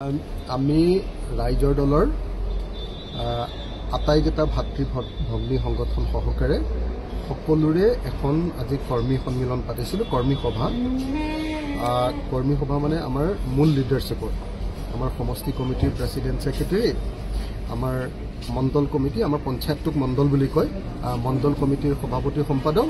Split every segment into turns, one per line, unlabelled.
আমি ৰাইজৰ দলৰ আটাইকেইটা ভাতৃ ভগ্নী সংগঠন সহকাৰে সকলোৰে এখন আজি কৰ্মী সন্মিলন পাতিছিলোঁ। কৰ্মী সভা মানে আমাৰ মূল লিডাৰশ্বিপৰ আমাৰ সমষ্টি কমিটিৰ প্ৰেচিডেণ্ট ছেক্ৰেটাৰী, আমাৰ মণ্ডল কমিটি, আমাৰ পঞ্চায়তটোক মণ্ডল বুলি কয়, মণ্ডল কমিটিৰ সভাপতি সম্পাদক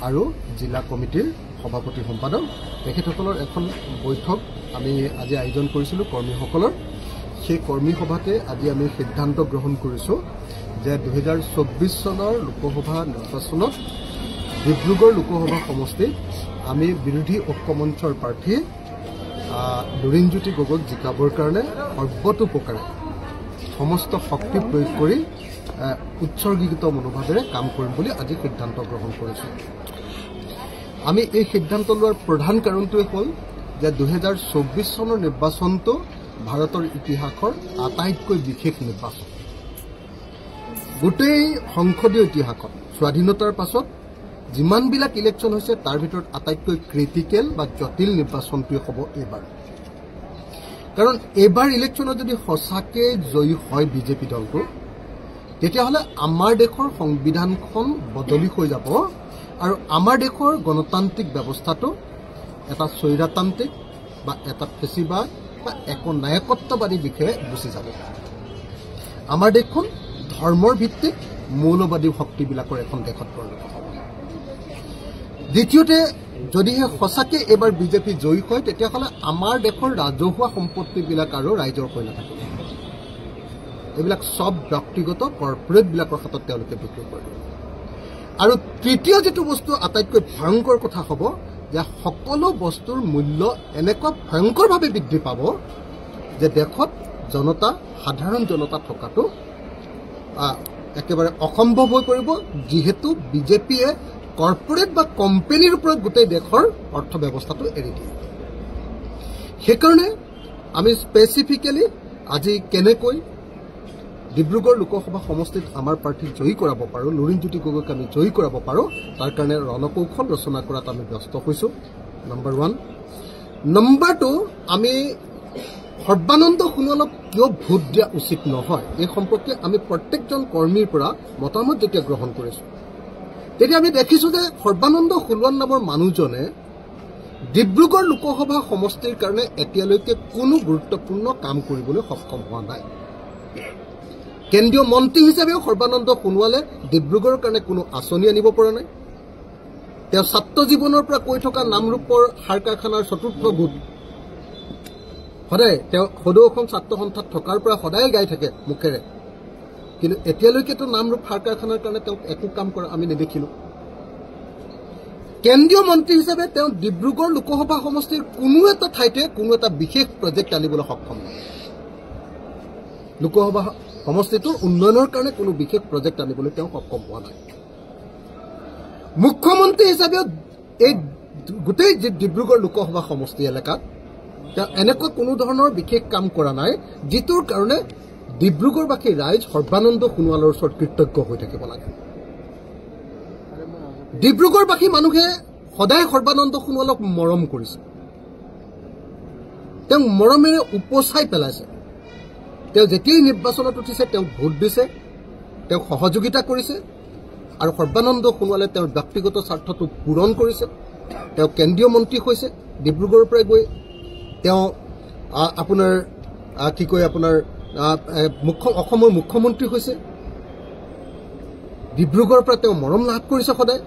আৰু জিলা কমিটিৰ সভাপতি সম্পাদক, তেখেতসকলৰ এখন বৈঠক আমি আজি আয়োজন কৰিছিলোঁ কৰ্মীসকলৰ। সেই কৰ্মী সভাতে আজি আমি সিদ্ধান্ত গ্ৰহণ কৰিছোঁ যে 2024 চনৰ লোকসভা নিৰ্বাচনত ডিব্ৰুগড় লোকসভা সমষ্টিত আমি বিৰোধী ঐক্য মঞ্চৰ প্ৰাৰ্থী লুৰিণজ্যোতি গগৈক জিকাবৰ কাৰণে সৰ্বতোপ্ৰকাৰে সমস্ত শক্তি প্ৰয়োগ কৰি উৎসৰ্গীকৃত মনোভাৱেৰে কাম কৰিম বুলি আজি সিদ্ধান্ত গ্ৰহণ কৰিছোঁ। আমি এই সিদ্ধান্ত লোৱাৰ প্ৰধান কাৰণটোৱে হ'ল যে 2024 চনৰ নিৰ্বাচনটো ভাৰতৰ ইতিহাসৰ আটাইতকৈ বিশেষ নিৰ্বাচন। গোটেই সংসদীয় ইতিহাসত স্বাধীনতাৰ পাছত যিমানবিলাক ইলেকশ্যন হৈছে তাৰ ভিতৰত আটাইতকৈ ক্ৰিটিকেল বা জটিল নিৰ্বাচনটোৱে হ'ব এইবাৰ। কাৰণ এইবাৰ ইলেকশ্যনত যদি সঁচাকে জয়ী হয় বিজেপি দলটো, তেতিয়াহ'লে আমাৰ দেশৰ সংবিধানখন বদলি হৈ যাব আৰু আমাৰ দেশৰ গণতান্ত্ৰিক ব্যৱস্থাটো এটা স্বৈৰতান্ত্ৰিক বা এটা ফেচিবাদ বা একনায়কত্ববাদী বিষয়ে গুচি যাব। আমাৰ দেশখন ধৰ্মৰ ভিত্তিত মৌলবাদী শক্তিবিলাকৰ এখন দেশত পৰিণত হ'ব। দ্বিতীয়তে, যদিহে সঁচাকৈ এইবাৰ বিজেপি জয়ী হয়, তেতিয়াহ'লে আমাৰ দেশৰ ৰাজহুৱা সম্পত্তিবিলাক আৰু ৰাইজৰ হৈ নাথাকিব। এইবিলাক চব ব্যক্তিগত কৰ্পৰেটবিলাকৰ হাতত তেওঁলোকে বিক্ৰী কৰিব। আৰু তৃতীয় যিটো বস্তু আটাইতকৈ ভয়ংকৰ কথা হ'ব যে সকলো বস্তুৰ মূল্য এনেকুৱা ভয়ংকৰভাৱে বৃদ্ধি পাব যে দেশত সাধাৰণ জনতা থকাটো একেবাৰে অসম্ভৱ হৈ পৰিব, যিহেতু বিজেপিয়ে কৰ্পৰেট বা কোম্পানীৰ ওপৰত গোটেই দেশৰ অৰ্থ ব্যৱস্থাটো এৰি দিয়ে। সেইকাৰণে আমি স্পেচিফিকেলি আজি কেনেকৈ ডিব্ৰুগড় লোকসভা সমষ্টিত আমাৰ প্ৰাৰ্থীক জয়ী কৰাব পাৰোঁ, লুৰিণজ্যোতি গগৈক আমি জয়ী কৰাব পাৰোঁ, তাৰ কাৰণে ৰণকৌশল ৰচনা কৰাত আমি ব্যস্ত হৈছোঁ। নম্বৰ 1। নম্বৰ 2, আমি সৰ্বানন্দ সোণোৱালক কিয় ভোট দিয়া উচিত নহয় এই সম্পৰ্কে আমি প্ৰত্যেকজন কৰ্মীৰ পৰা মতামত যেতিয়া গ্ৰহণ কৰিছোঁ, তেতিয়া আমি দেখিছোঁ যে সৰ্বানন্দ সোণোৱাল নামৰ মানুহজনে ডিব্ৰুগড় লোকসভা সমষ্টিৰ কাৰণে এতিয়ালৈকে কোনো গুৰুত্বপূৰ্ণ কাম কৰিবলৈ সক্ষম হোৱা নাই। কেন্দ্ৰীয় মন্ত্ৰী হিচাপেও সৰ্বানন্দ সোণোৱালে ডিব্ৰুগড়ৰ কাৰণে কোনো আঁচনি আনিব পৰা নাই। তেওঁ ছাত্ৰ জীৱনৰ পৰা কৈ থকা নামৰূপৰ সাৰ কাৰখানাৰ চতুৰ্থ গোট সদায় তেওঁ সদৌ অসম ছাত্ৰ সন্থাত থকাৰ পৰা সদায় গাই থাকে মুখেৰে, কিন্তু এতিয়ালৈকেতো নামৰূপ সাৰ কাৰখানাৰ কাৰণে তেওঁক একো কাম কৰা আমি নেদেখিলোঁ। কেন্দ্ৰীয় মন্ত্ৰী হিচাপে তেওঁ ডিব্ৰুগড় লোকসভা সমষ্টিৰ কোনো এটা ঠাইতে কোনো এটা বিশেষ প্ৰজেক্ট আনিবলৈ সক্ষম নহয়। লোকসভা সমষ্টিটোৰ উন্নয়নৰ কাৰণে কোনো বিশেষ প্ৰজেক্ট আনিবলৈ তেওঁ সক্ষম হোৱা নাই। মুখ্যমন্ত্ৰী হিচাপেও এই গোটেই ডিব্ৰুগড় লোকসভা সমষ্টি এলেকাত তেওঁ এনেকুৱা কোনো ধৰণৰ বিশেষ কাম কৰা নাই, যিটোৰ কাৰণে ডিব্ৰুগড়বাসী ৰাইজ সৰ্বানন্দ সোণোৱালৰ ওচৰত কৃতজ্ঞ হৈ থাকিব লাগে। ডিব্ৰুগড়বাসী মানুহে সদায় সৰ্বানন্দ সোণোৱালক মৰম কৰিছে, তেওঁক মৰমেৰে উপচাই পেলাইছে। তেওঁ যেতিয়াই নিৰ্বাচনত উঠিছে তেওঁক ভোট দিছে, তেওঁক সহযোগিতা কৰিছে, আৰু সৰ্বানন্দ সোণোৱালে তেওঁৰ ব্যক্তিগত স্বাৰ্থটো পূৰণ কৰিছে। তেওঁ কেন্দ্ৰীয় মন্ত্ৰী হৈছে, ডিব্ৰুগড়ৰ পৰাই গৈ তেওঁ আপোনাৰ অসমৰ মুখ্যমন্ত্ৰী হৈছে। ডিব্ৰুগড়ৰ পৰা তেওঁ মৰম লাভ কৰিছে সদায়।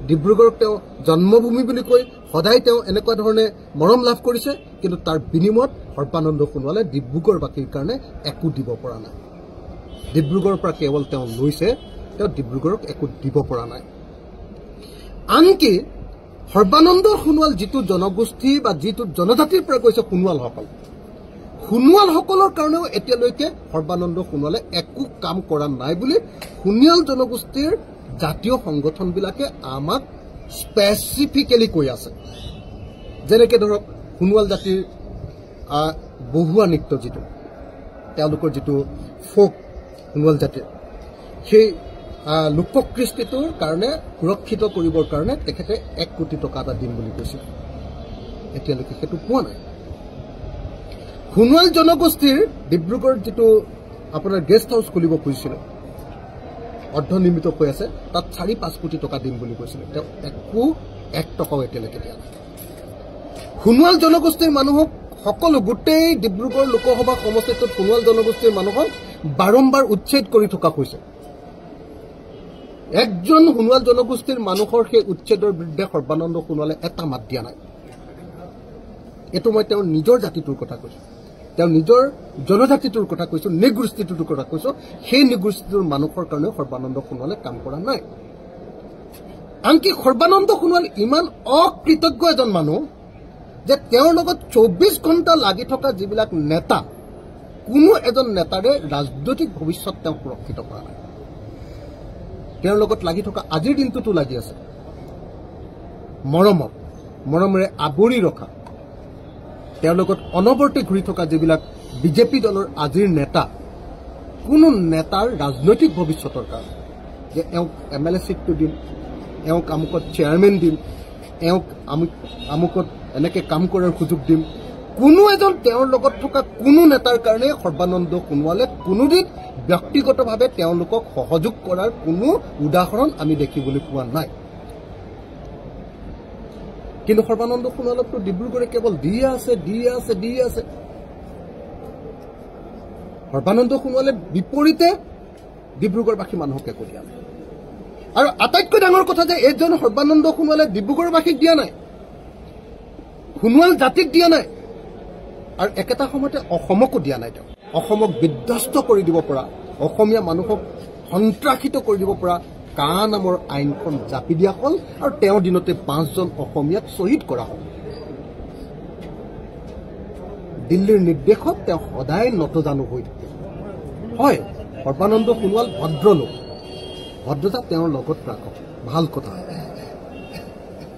ডিব্ৰুগড়ক তেওঁ জন্মভূমি বুলি কৈ সদায় তেওঁ এনেকুৱা ধৰণে মৰম লাভ কৰিছে, কিন্তু তাৰ বিনিময়ত সৰ্বানন্দ সোণোৱালে ডিব্ৰুগড়বাসীৰ কাৰণে একো দিব পৰা নাই। ডিব্ৰুগড়ৰ পৰা কেৱল তেওঁ লৈছে, তেওঁ ডিব্ৰুগড়ক একো দিব পৰা নাই। আনকি সৰ্বানন্দ সোণোৱাল যিটো জনগোষ্ঠী বা যিটো জনজাতিৰ পৰা কৈছে সোণোৱালসকলৰ কাৰণেও এতিয়ালৈকে সৰ্বানন্দ সোণোৱালে একো কাম কৰা নাই বুলি সোণোৱাল জনগোষ্ঠীৰ জাতীয় সংগঠনবিলাকে আমাক স্পেচিফিকেলি কৈ আছে। যেনেকৈ ধৰক সোণোৱাল জাতিৰ বহুৱা নৃত্য, যিটো তেওঁলোকৰ যিটো ফোক সোণোৱাল জাতিৰ, সেই লোককৃষ্টিটোৰ কাৰণে সুৰক্ষিত কৰিবৰ কাৰণে তেখেতে 1 কোটি টকা এটা দিম বুলি কৈছিল। এতিয়ালৈকে সেইটো পোৱা নাই। সোণোৱাল জনগোষ্ঠীৰ ডিব্ৰুগড়ত যেটো আপোনাৰ গেষ্ট হাউচ খুলিব খুজিছিল অৰ্ধনিৰ্মিত হৈ আছে তাত 4-5 কোটি টকা দিম বুলি কৈছিল তেওঁ একো 1 টকাও এতিয়ালৈকে দিয়া নাই সোণোৱাল জনগোষ্ঠীৰ মানুহক সকলো গোটেই ডিব্ৰুগড় লোকসভা সমষ্টিত সোণোৱাল জনগোষ্ঠীৰ মানুহক বাৰম্বাৰ উচ্ছেদ কৰি থকা হৈছে একজন সোণোৱাল জনগোষ্ঠীৰ মানুহৰ সেই উচ্ছেদৰ বিৰুদ্ধে সৰ্বানন্দ সোণোৱালে এটা মাত দিয়া নাই এটো মই তেওঁৰ নিজৰ জাতিটোৰ কথা কৈছো তেওঁ নিজৰ জনজাতিটোৰ কথা কৈছো নিগোষ্ঠীটোৰ কথা কৈছো সেই নিগোষ্ঠীটোৰ মানুহৰ কাৰণে সৰ্বানন্দ সোণোৱালে কাম কৰা নাই আনকি সৰ্বানন্দ সোণোৱাল ইমান অকৃতজ্ঞ এজন মানুহ যে তেওঁৰ লগত 24 ঘণ্টা লাগি থকা যিবিলাক নেতা কোনো এজন নেতাৰে ৰাজনৈতিক ভৱিষ্যত তেওঁ সুৰক্ষিত কৰা নাই তেওঁৰ লগত লাগি থকা আজিৰ দিনটোতো লাগি আছে মৰমেৰে আবৰি ৰখা তেওঁৰ লগত অনবৰতে ঘূৰি থকা যিবিলাক বিজেপি দলৰ আজিৰ নেতা কোনো নেতাৰ ৰাজনৈতিক ভৱিষ্যতৰ কাৰণে যে এওঁক এমএলএ সিটটো দিম এওঁক আমুকত চেয়াৰমেন দিম এওঁক আমুকত এনেকে কাম কৰাৰ সুযোগ দিম কোনো এজন তেওঁৰ লগত থকা কোনো নেতাৰ কাৰণে সৰ্বানন্দ সোণোৱালে কোনোদিন ব্যক্তিগতভাৱে তেওঁলোকক সহযোগ কৰাৰ কোনো উদাহৰণ আমি দেখিবলৈ পোৱা নাই কিন্তু সৰ্বানন্দ সোণোৱালকতো ডিব্ৰুগড়ে কেৱল দি আছে সৰ্বানন্দ সোণোৱালে বিপৰীতে ডিব্ৰুগড়বাসী মানুহক একো দিয়া নাই আৰু আটাইতকৈ ডাঙৰ কথা যে এইজন সৰ্বানন্দ সোণোৱালে ডিব্ৰুগড়বাসীক দিয়া নাই সোণোৱাল জাতিক দিয়া নাই আৰু একেটা সময়তে অসমকো দিয়া নাই তেওঁ অসমক বিধ্বস্ত কৰি দিব পৰা অসমীয়া মানুহক সন্ত্ৰাসিত কৰি দিব পৰা কা নামৰ আইনখন জাপি দিয়া হ'ল আৰু তেওঁৰ দিনতে 5 জন অসমীয়াক শ্বহীদ কৰা হ'ল দিল্লীৰ নিৰ্দেশত তেওঁ সদায় নতজানু হৈ থাকে হয় সৰ্বানন্দ সোণোৱাল ভদ্ৰলোক ভদ্ৰতা তেওঁৰ লগত ৰাখক ভাল কথা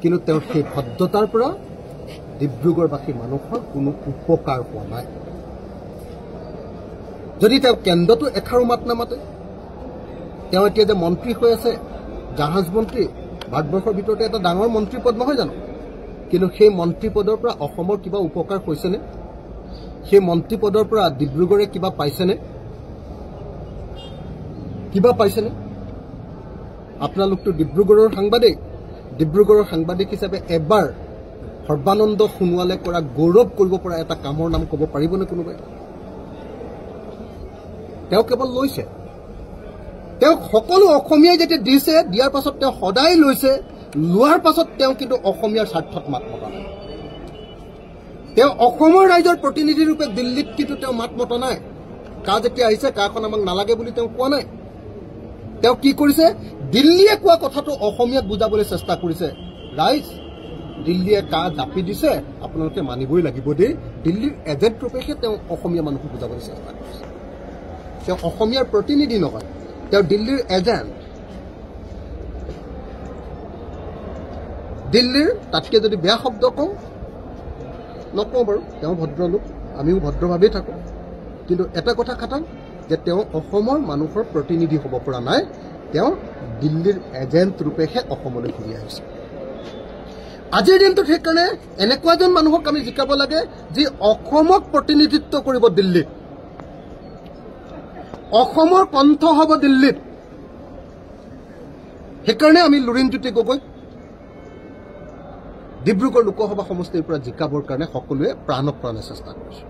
কিন্তু তেওঁৰ সেই ভদ্ৰতাৰ পৰা ডিব্ৰুগড়বাসী মানুহৰ কোনো উপকাৰ হোৱা নাই যদি তেওঁ কেন্দ্ৰটো এখাৰো মাত নামাতে তেওঁ এতিয়া যে মন্ত্ৰী হৈ আছে জাহাজ মন্ত্ৰী ভাৰতবৰ্ষৰ ভিতৰতে এটা ডাঙৰ মন্ত্ৰী পদ নহয় জানো কিন্তু সেই মন্ত্ৰী পদৰ পৰা অসমৰ কিবা উপকাৰ হৈছেনে সেই মন্ত্ৰী পদৰ পৰা ডিব্ৰুগড়ে কিবা পাইছেনে আপোনালোকটো ডিব্ৰুগড়ৰ সাংবাদিক হিচাপে এবাৰ সৰ্বানন্দ সোণোৱালে কৰা গৌৰৱ কৰিব পৰা এটা কামৰ নাম ক'ব পাৰিবনে কোনোবাই তেওঁ কেৱল লৈছে তেওঁ সকলো অসমীয়াই যেতিয়া দিছে দিয়াৰ পাছত তেওঁ সদায় লৈছে লোৱাৰ পাছত তেওঁ কিন্তু অসমীয়াৰ স্বাৰ্থত মাত মতা নাই তেওঁ অসমৰ ৰাইজৰ প্ৰতিনিধি ৰূপে দিল্লীত কিন্তু তেওঁ মাত মতা নাই কা যেতিয়া আহিছে কাখন আমাক নালাগে বুলি তেওঁ কোৱা নাই তেওঁ কি কৰিছে দিল্লীয়ে কোৱা কথাটো অসমীয়াক বুজাবলৈ চেষ্টা কৰিছে ৰাইজ দিল্লীয়ে কা জাপি দিছে আপোনালোকে মানিবই লাগিব দেই দিল্লীৰ এজেণ্ট ৰূপেহে তেওঁ অসমীয়া মানুহক বুজাবলৈ চেষ্টা কৰিছে তেওঁ অসমীয়াৰ প্ৰতিনিধি নহয় তেওঁ দিল্লীৰ এজেণ্ট দিল্লীৰ তাতকে যদি বেয়া শব্দ কওঁ নকওঁ বাৰু তেওঁ ভদ্ৰলোক আমিও ভদ্ৰভাৱেই থাকোঁ কিন্তু এটা কথা খাটাং যে তেওঁ অসমৰ মানুহৰ প্ৰতিনিধি হ'ব পৰা নাই তেওঁ দিল্লীৰ এজেণ্ট ৰূপেহে অসমলৈ ঘূৰি আহিছে আজিৰ দিনটোত সেইকাৰণে এনেকুৱা এজন মানুহক আমি জিকাব লাগে যি অসমক প্ৰতিনিধিত্ব কৰিব দিল্লীত অসমৰ কণ্ঠ হ'ব দিল্লীত সেইকাৰণে আমি লুৰিণজ্যোতি গগৈক ডিব্ৰুগড় লোকসভা সমষ্টিৰ পৰা জিকাবৰ কাৰণে সকলোৱে প্ৰাণে চেষ্টা কৰিছোঁ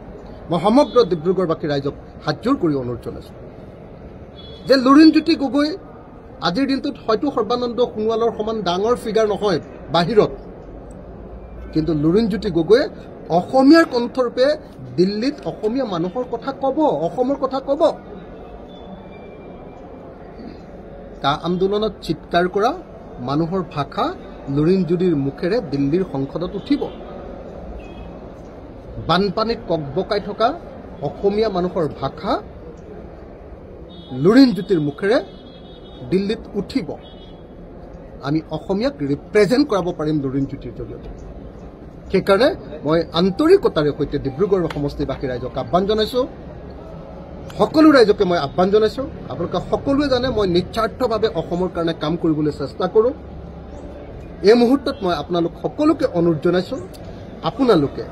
মই সমগ্ৰ ডিব্ৰুগড়বাসী ৰাইজক হাতজোৰ কৰি অনুৰোধ জনাইছোঁ যে লুৰিণজ্যোতি গগৈ আজিৰ দিনটোত হয়তো সৰ্বানন্দ সোণোৱালৰ সমান ডাঙৰ ফিগাৰ নহয় বাহিৰত কিন্তু লুৰিণজ্যোতি গগৈয়ে অসমীয়াৰ কণ্ঠৰূপে দিল্লীত অসমীয়া মানুহৰ কথা ক'ব অসমৰ কথা ক'ব কা আন্দোলনত চিৎকাৰ কৰা মানুহৰ ভাষা লুৰিণজ্যোতিৰ মুখেৰে দিল্লীৰ সংসদত উঠিব বানপানীত ককবকাই থকা অসমীয়া মানুহৰ ভাষা লুৰিণজ্যোতিৰ মুখেৰে দিল্লীত উঠিব আমি অসমীয়াক ৰিপ্ৰেজেণ্ট কৰাব পাৰিম লুৰিণজ্যোতিৰ জৰিয়তে সেইকাৰণে মই আন্তৰিকতাৰে সৈতে ডিব্ৰুগড় সমষ্টিবাসী ৰাইজক আহ্বান জনাইছোঁ সকলো ৰাইজকে মই আহ্বান জনাইছোঁ আপোনালোকে সকলোৱে জানে মই নিস্বাৰ্থভাৱে অসমৰ কাৰণে কাম কৰিবলৈ চেষ্টা কৰোঁ এই মুহূৰ্তত মই আপোনালোক সকলোকে অনুৰোধ জনাইছোঁ আপোনালোকে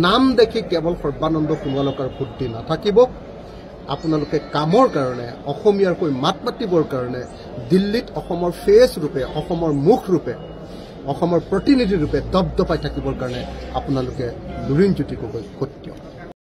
নাম দেখি কেৱল সৰ্বানন্দ সোণোৱালকাৰ ভোট দি নাথাকিব আপোনালোকে কামৰ কাৰণে অসমীয়াৰকৈ মাত মাতিবৰ কাৰণে দিল্লীত অসমৰ ফেচ ৰূপে অসমৰ মুখ ৰূপে অসমৰ প্ৰতিনিধি ৰূপে দপদপাই থাকিবৰ কাৰণে আপোনালোকে লুৰিণজ্যোতি গগৈক ভোট দিয়ক